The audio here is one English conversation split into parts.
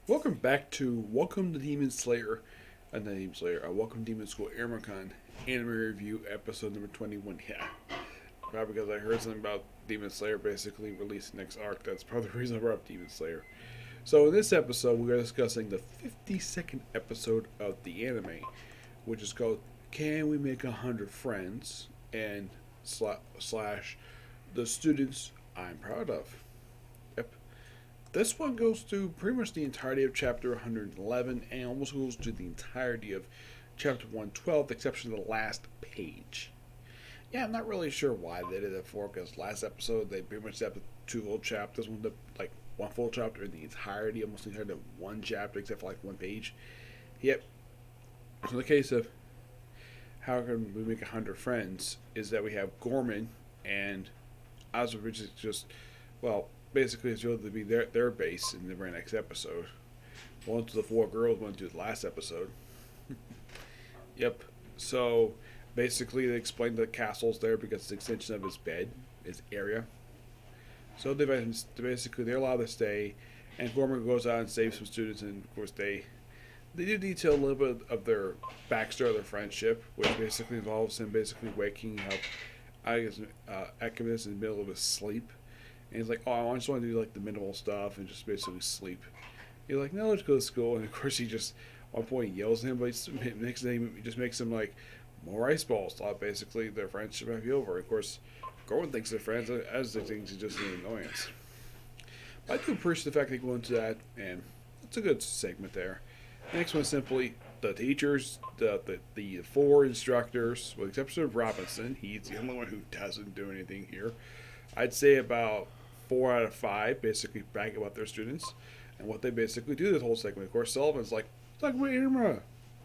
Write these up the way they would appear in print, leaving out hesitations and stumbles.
Welcome back to Welcome to Demon Slayer, not Demon Slayer, Welcome to Demon School Iruma-kun anime review episode number 21. Yeah, probably because I heard something about Demon Slayer basically releasing next arc. That's probably the reason I brought up Demon Slayer. So in this episode, we're discussing the 52nd episode of the anime, which is called "Can We Make 100 Friends?" and slash the students I'm proud of. Yep. This one goes through pretty much the entirety of chapter 111 and almost goes through the entirety of chapter 112, with the exception of the last page. Yeah, I'm not really sure why they did it for, because last episode they pretty much had two full chapters, one full chapter in the entirety, almost the entirety of one chapter, except for like one page. Yep. So in the case of how can we make 100 friends, is that we have Gorman and Ozma, which is just, well, basically it's going to be their base in the very next episode. One to the four girls, one to the last episode. Yep. So basically they explained the castle's there because it's an extension of his bed, his area. So they're allowed to stay, and Gorman goes out and saves some students, and of course they do detail a little bit of their backstory of their friendship, which basically involves him basically waking up Echimus in the middle of his sleep. And he's like, oh, I just want to do like the minimal stuff and just basically sleep. He's like, no, let's go to school. And of course he just, at one point he yells at him, but next thing he just makes him like more ice balls. Thought basically their friendship might be over. Of course, Gorman thinks they're friends, as they think he's just an annoyance. But I do appreciate the fact they go into that, and it's a good segment there. Next one is simply the teachers, the four instructors, with the exception of Robinson. He's the only one who doesn't do anything here. I'd say about 4 out of 5 basically brag about their students and what they basically do this whole segment. Of course, Sullivan's like, talk about Irma.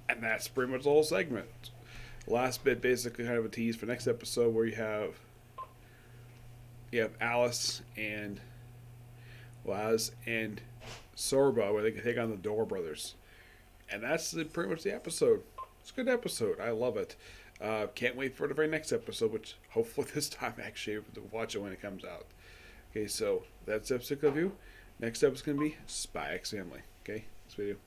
And that's pretty much the whole segment. Last bit, basically kind of a tease for next episode, where you have Alice and Laz and Sorba, where they can take on the Door Brothers. And that's pretty much the episode. It's a good episode. I love it. Can't wait for the very next episode, which hopefully this time actually able to watch it when it comes out. Okay, so that's episode review. Next episode is going to be Spy X Family. Okay, this video.